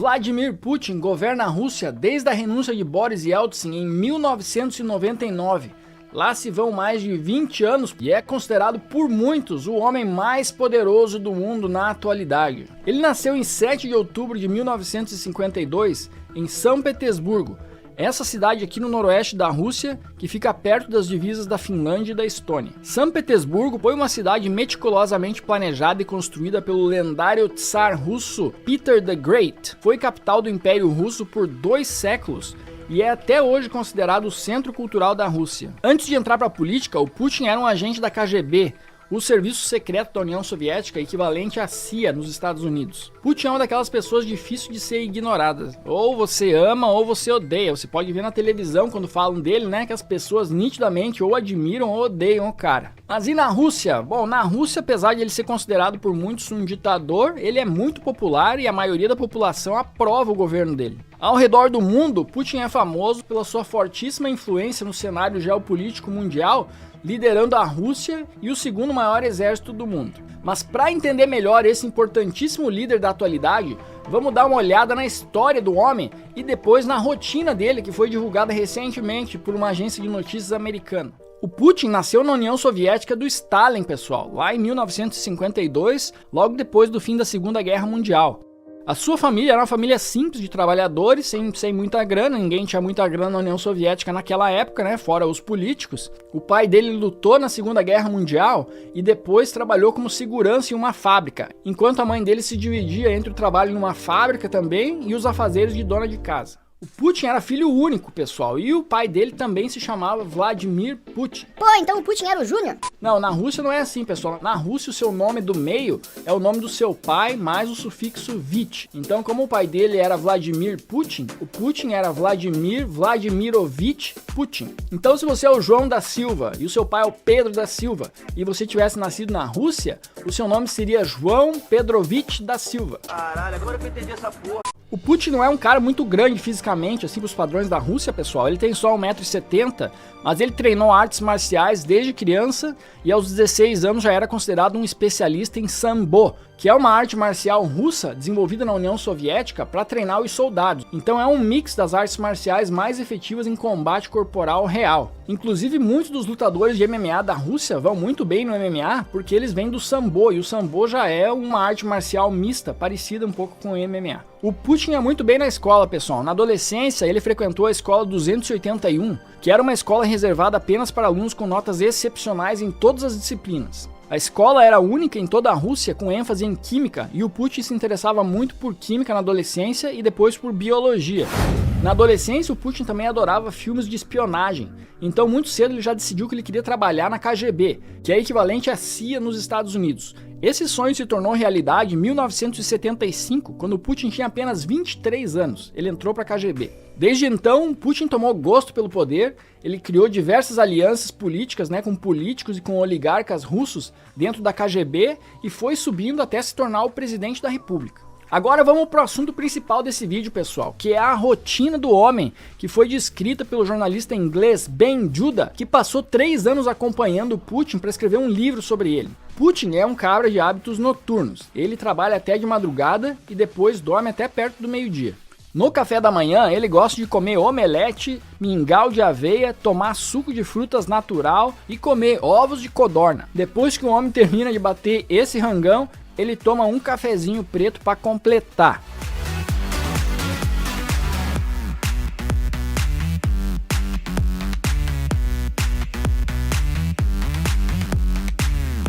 Vladimir Putin governa a Rússia desde a renúncia de Boris Yeltsin em 1999. Lá se vão mais de 20 anos e é considerado por muitos o homem mais poderoso do mundo na atualidade. Ele nasceu em 7 de outubro de 1952 em São Petersburgo, essa cidade aqui no noroeste da Rússia, que fica perto das divisas da Finlândia e da Estônia. São Petersburgo foi uma cidade meticulosamente planejada e construída pelo lendário tsar russo Peter the Great. Foi capital do Império Russo por 2 séculos e é até hoje considerado o centro cultural da Rússia. Antes de entrar para a política, o Putin era um agente da KGB, o serviço secreto da União Soviética, equivalente à CIA nos Estados Unidos. Putin é uma daquelas pessoas difíceis de ser ignoradas. Ou você ama ou você odeia. Você pode ver na televisão quando falam dele, né, que as pessoas nitidamente ou admiram ou odeiam o cara. Mas e na Rússia? Bom, na Rússia, apesar de ele ser considerado por muitos um ditador, ele é muito popular e a maioria da população aprova o governo dele. Ao redor do mundo, Putin é famoso pela sua fortíssima influência no cenário geopolítico mundial, liderando a Rússia e o segundo maior exército do mundo. Mas para entender melhor esse importantíssimo líder da atualidade, vamos dar uma olhada na história do homem e depois na rotina dele, que foi divulgada recentemente por uma agência de notícias americana. O Putin nasceu na União Soviética do Stalin, pessoal, lá em 1952, logo depois do fim da Segunda Guerra Mundial. A sua família era uma família simples de trabalhadores, sem muita grana, ninguém tinha muita grana na União Soviética naquela época, né, fora os políticos. O pai dele lutou na Segunda Guerra Mundial e depois trabalhou como segurança em uma fábrica, enquanto a mãe dele se dividia entre o trabalho numa fábrica também e os afazeres de dona de casa. O Putin era filho único, pessoal, e o pai dele também se chamava Vladimir Putin. Pô, então o Putin era o Júnior? Não, na Rússia não é assim, pessoal. Na Rússia o seu nome do meio é o nome do seu pai mais o sufixo Vich. Então, como o pai dele era Vladimir Putin, o Putin era Vladimir Vladimirovich Putin. Então, se você é o João da Silva e o seu pai é o Pedro da Silva e você tivesse nascido na Rússia, o seu nome seria João Pedrovich da Silva. Caralho, agora que eu entendi essa porra. O Putin não é um cara muito grande fisicamente, assim, pros padrões da Rússia, pessoal. Ele tem só 1,70 m, mas ele treinou artes marciais desde criança e aos 16 anos já era considerado um especialista em Sambo, que é uma arte marcial russa desenvolvida na União Soviética para treinar os soldados. Então é um mix das artes marciais mais efetivas em combate corporal real. Inclusive, muitos dos lutadores de MMA da Rússia vão muito bem no MMA porque eles vêm do Sambo, e o Sambo já é uma arte marcial mista, parecida um pouco com o MMA. O Putin é muito bem na escola, pessoal. Na adolescência, ele frequentou a escola 281, que era uma escola reservada apenas para alunos com notas excepcionais em todas as disciplinas. A escola era única em toda a Rússia, com ênfase em química, e o Putin se interessava muito por química na adolescência e depois por biologia. Na adolescência, o Putin também adorava filmes de espionagem, então muito cedo ele já decidiu que ele queria trabalhar na KGB, que é equivalente à CIA nos Estados Unidos. Esse sonho se tornou realidade em 1975, quando Putin tinha apenas 23 anos. Ele entrou para a KGB. Desde então, Putin tomou gosto pelo poder, ele criou diversas alianças políticas, né, com políticos e com oligarcas russos dentro da KGB e foi subindo até se tornar o presidente da República. Agora vamos para o assunto principal desse vídeo, pessoal, que é a rotina do homem, que foi descrita pelo jornalista inglês Ben Judah, que passou 3 anos acompanhando o Putin para escrever um livro sobre ele. Putin é um cara de hábitos noturnos, ele trabalha até de madrugada e depois dorme até perto do meio-dia. No café da manhã, ele gosta de comer omelete, mingau de aveia, tomar suco de frutas natural e comer ovos de codorna. Depois que o homem termina de bater esse rangão, ele toma um cafezinho preto para completar.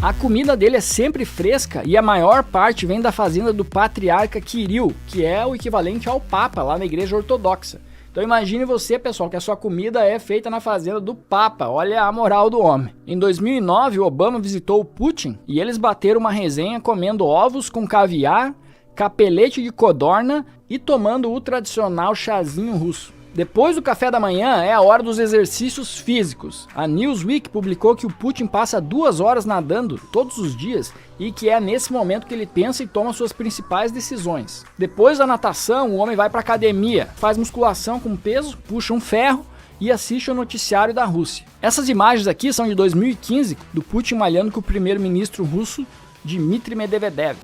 A comida dele é sempre fresca e a maior parte vem da fazenda do patriarca Kirill, que é o equivalente ao Papa lá na igreja ortodoxa. Então imagine você, pessoal, que a sua comida é feita na fazenda do Papa. Olha a moral do homem. Em 2009, o Obama visitou o Putin e eles bateram uma resenha comendo ovos com caviar, capelete de codorna e tomando o tradicional chazinho russo. Depois do café da manhã é a hora dos exercícios físicos. A Newsweek publicou que o Putin passa 2 horas nadando todos os dias e que é nesse momento que ele pensa e toma suas principais decisões. Depois da natação, o homem vai para academia, faz musculação com peso, puxa um ferro e assiste ao noticiário da Rússia. Essas imagens aqui são de 2015, do Putin malhando com o primeiro-ministro russo Dmitry Medvedev.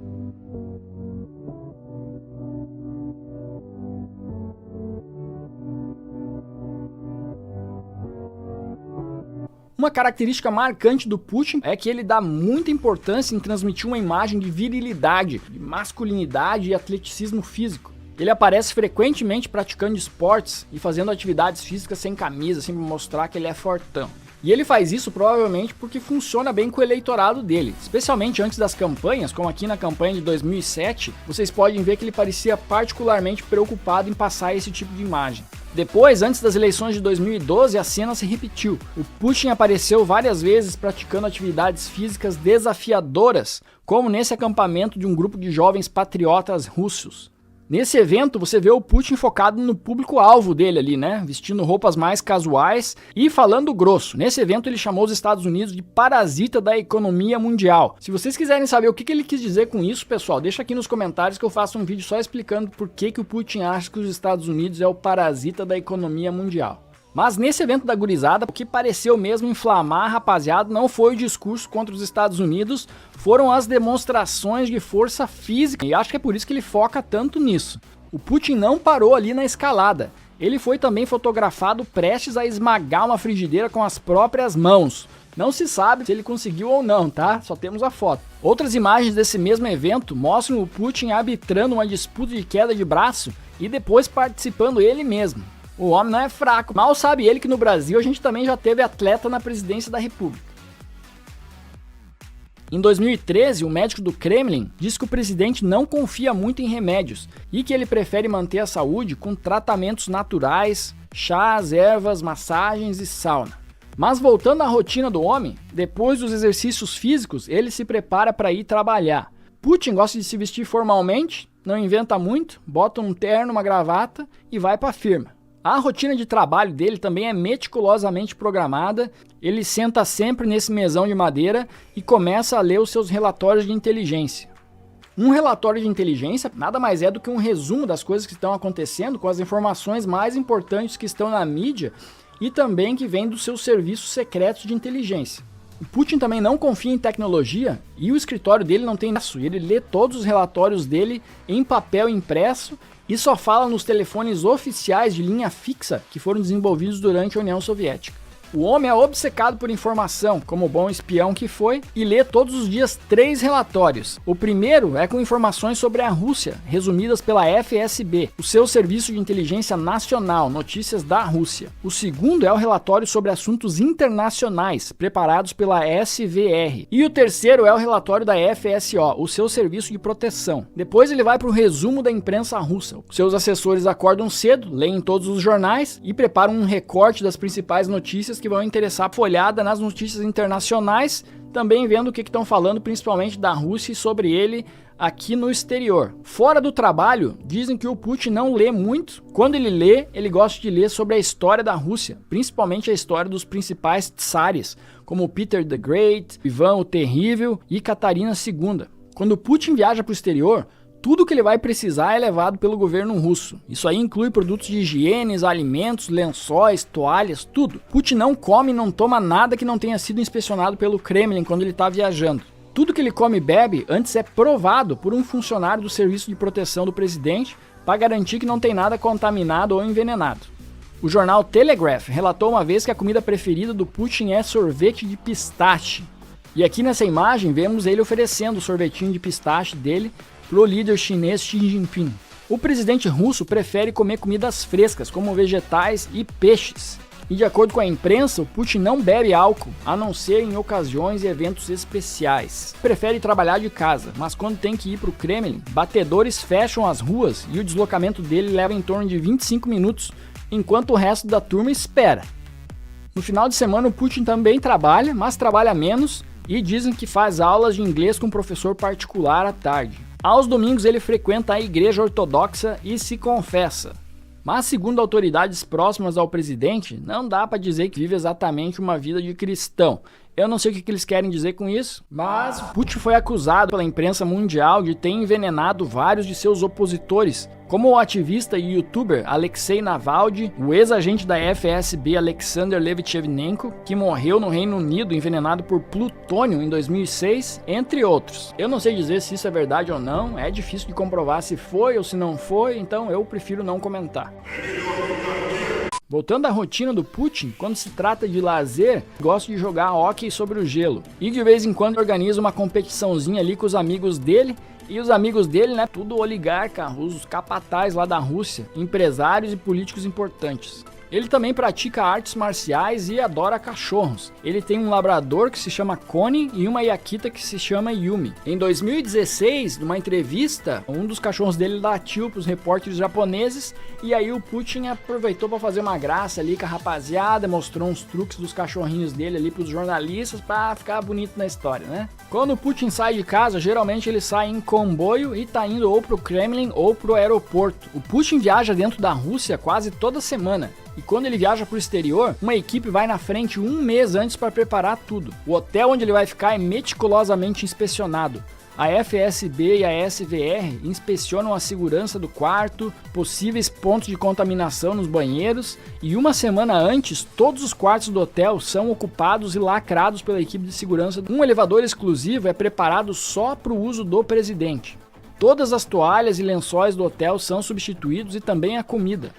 Uma característica marcante do Putin é que ele dá muita importância em transmitir uma imagem de virilidade, de masculinidade e atleticismo físico. Ele aparece frequentemente praticando esportes e fazendo atividades físicas sem camisa, assim, para mostrar que ele é fortão. E ele faz isso provavelmente porque funciona bem com o eleitorado dele, especialmente antes das campanhas, como aqui na campanha de 2007, vocês podem ver que ele parecia particularmente preocupado em passar esse tipo de imagem. Depois, antes das eleições de 2012, a cena se repetiu. O Putin apareceu várias vezes praticando atividades físicas desafiadoras, como nesse acampamento de um grupo de jovens patriotas russos. Nesse evento, você vê o Putin focado no público-alvo dele ali, né? Vestindo roupas mais casuais e falando grosso. Nesse evento, ele chamou os Estados Unidos de parasita da economia mundial. Se vocês quiserem saber o que ele quis dizer com isso, pessoal, deixa aqui nos comentários que eu faço um vídeo só explicando por que o Putin acha que os Estados Unidos é o parasita da economia mundial. Mas nesse evento da gurizada, o que pareceu mesmo inflamar a rapaziada não foi o discurso contra os Estados Unidos, foram as demonstrações de força física, e acho que é por isso que ele foca tanto nisso. O Putin não parou ali na escalada, ele foi também fotografado prestes a esmagar uma frigideira com as próprias mãos. Não se sabe se ele conseguiu ou não, tá? Só temos a foto. Outras imagens desse mesmo evento mostram o Putin arbitrando uma disputa de queda de braço e depois participando ele mesmo. O homem não é fraco, mal sabe ele que no Brasil a gente também já teve atleta na presidência da República. Em 2013, o médico do Kremlin disse que o presidente não confia muito em remédios e que ele prefere manter a saúde com tratamentos naturais, chás, ervas, massagens e sauna. Mas voltando à rotina do homem, depois dos exercícios físicos, ele se prepara para ir trabalhar. Putin gosta de se vestir formalmente, não inventa muito, bota um terno, uma gravata e vai para a firma. A rotina de trabalho dele também é meticulosamente programada, ele senta sempre nesse mesão de madeira e começa a ler os seus relatórios de inteligência. Um relatório de inteligência nada mais é do que um resumo das coisas que estão acontecendo com as informações mais importantes que estão na mídia e também que vêm dos seus serviços secretos de inteligência. O Putin também não confia em tecnologia e o escritório dele não tem isso, ele lê todos os relatórios dele em papel impresso e só fala nos telefones oficiais de linha fixa que foram desenvolvidos durante a União Soviética. O homem é obcecado por informação, como o bom espião que foi, e lê todos os dias 3 relatórios. O primeiro é com informações sobre a Rússia, resumidas pela FSB, o seu serviço de inteligência nacional, notícias da Rússia. O segundo é o relatório sobre assuntos internacionais, preparados pela SVR. E o terceiro é o relatório da FSO, o seu serviço de proteção. Depois ele vai para o resumo da imprensa russa. Seus assessores acordam cedo, leem todos os jornais e preparam um recorte das principais notícias que vão interessar a folhada nas notícias internacionais, também vendo o que estão falando principalmente da Rússia e sobre ele aqui no exterior. Fora do trabalho, dizem que o Putin não lê muito. Quando ele lê, ele gosta de ler sobre a história da Rússia, principalmente a história dos principais tsares, como Peter the Great, Ivan o Terrível e Catarina II. Quando o Putin viaja para o exterior, tudo que ele vai precisar é levado pelo governo russo. Isso aí inclui produtos de higiene, alimentos, lençóis, toalhas, tudo. Putin não come e não toma nada que não tenha sido inspecionado pelo Kremlin quando ele está viajando. Tudo que ele come e bebe antes é provado por um funcionário do serviço de proteção do presidente para garantir que não tem nada contaminado ou envenenado. O jornal Telegraph relatou uma vez que a comida preferida do Putin é sorvete de pistache. E aqui nessa imagem vemos ele oferecendo o sorvetinho de pistache dele pro líder chinês Xi Jinping. O presidente russo prefere comer comidas frescas, como vegetais e peixes. E de acordo com a imprensa, o Putin não bebe álcool, a não ser em ocasiões e eventos especiais. Prefere trabalhar de casa, mas quando tem que ir para o Kremlin, batedores fecham as ruas e o deslocamento dele leva em torno de 25 minutos, enquanto o resto da turma espera. No final de semana o Putin também trabalha, mas trabalha menos e dizem que faz aulas de inglês com um professor particular à tarde. Aos domingos ele frequenta a igreja ortodoxa e se confessa. Mas segundo autoridades próximas ao presidente, não dá para dizer que vive exatamente uma vida de cristão. Eu não sei o que eles querem dizer com isso, mas Putin foi acusado pela imprensa mundial de ter envenenado vários de seus opositores, como o ativista e youtuber Alexei Navalny, o ex-agente da FSB Alexander Levitchenko, que morreu no Reino Unido envenenado por plutônio em 2006, entre outros. Eu não sei dizer se isso é verdade ou não, é difícil de comprovar se foi ou se não foi, então eu prefiro não comentar. Voltando à rotina do Putin, quando se trata de lazer, gosta de jogar hóquei sobre o gelo. E de vez em quando organiza uma competiçãozinha ali com os amigos dele. E os amigos dele, né, tudo oligarca, os capatazes lá da Rússia, empresários e políticos importantes. Ele também pratica artes marciais e adora cachorros. Ele tem um labrador que se chama Connie e uma Yakita que se chama Yumi. Em 2016, numa entrevista, um dos cachorros dele latiu para os repórteres japoneses e aí o Putin aproveitou para fazer uma graça ali com a rapaziada, mostrou uns truques dos cachorrinhos dele ali para os jornalistas para ficar bonito na história, né? Quando o Putin sai de casa, geralmente ele sai em comboio e tá indo ou pro Kremlin ou pro aeroporto. O Putin viaja dentro da Rússia quase toda semana. E quando ele viaja para o exterior, uma equipe vai na frente um mês antes para preparar tudo. O hotel onde ele vai ficar é meticulosamente inspecionado. A FSB e a SVR inspecionam a segurança do quarto, possíveis pontos de contaminação nos banheiros, e uma semana antes, todos os quartos do hotel são ocupados e lacrados pela equipe de segurança. Um elevador exclusivo é preparado só para o uso do presidente. Todas as toalhas e lençóis do hotel são substituídos e também a comida.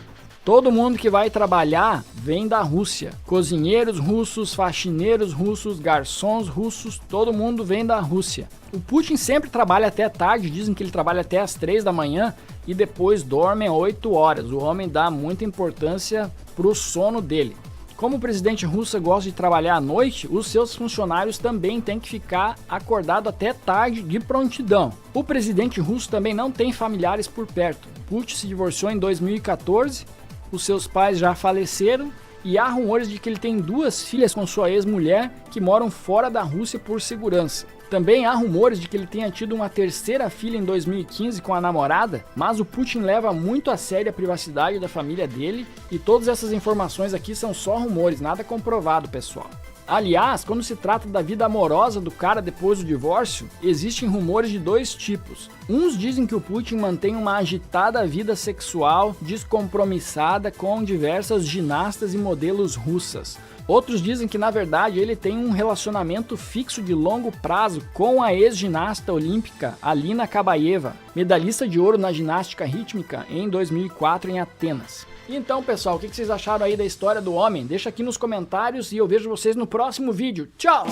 Todo mundo que vai trabalhar vem da Rússia. Cozinheiros russos, faxineiros russos, garçons russos, todo mundo vem da Rússia. O Putin sempre trabalha até tarde, dizem que ele trabalha até as 3 da manhã e depois dorme 8 horas. O homem dá muita importância pro sono dele. Como o presidente russo gosta de trabalhar à noite, os seus funcionários também têm que ficar acordado até tarde de prontidão. O presidente russo também não tem familiares por perto. Putin se divorciou em 2014. Os seus pais já faleceram e há rumores de que ele tem 2 filhas com sua ex-mulher que moram fora da Rússia por segurança. Também há rumores de que ele tenha tido uma 3ª filha em 2015 com a namorada, mas o Putin leva muito a sério a privacidade da família dele e todas essas informações aqui são só rumores, nada comprovado, pessoal. Aliás, quando se trata da vida amorosa do cara depois do divórcio, existem rumores de 2 tipos. Uns dizem que o Putin mantém uma agitada vida sexual descompromissada com diversas ginastas e modelos russas. Outros dizem que, na verdade, ele tem um relacionamento fixo de longo prazo com a ex-ginasta olímpica Alina Kabaeva, medalhista de ouro na ginástica rítmica em 2004 em Atenas. Então, pessoal, o que vocês acharam aí da história do homem? Deixa aqui nos comentários e eu vejo vocês no próximo vídeo. Tchau!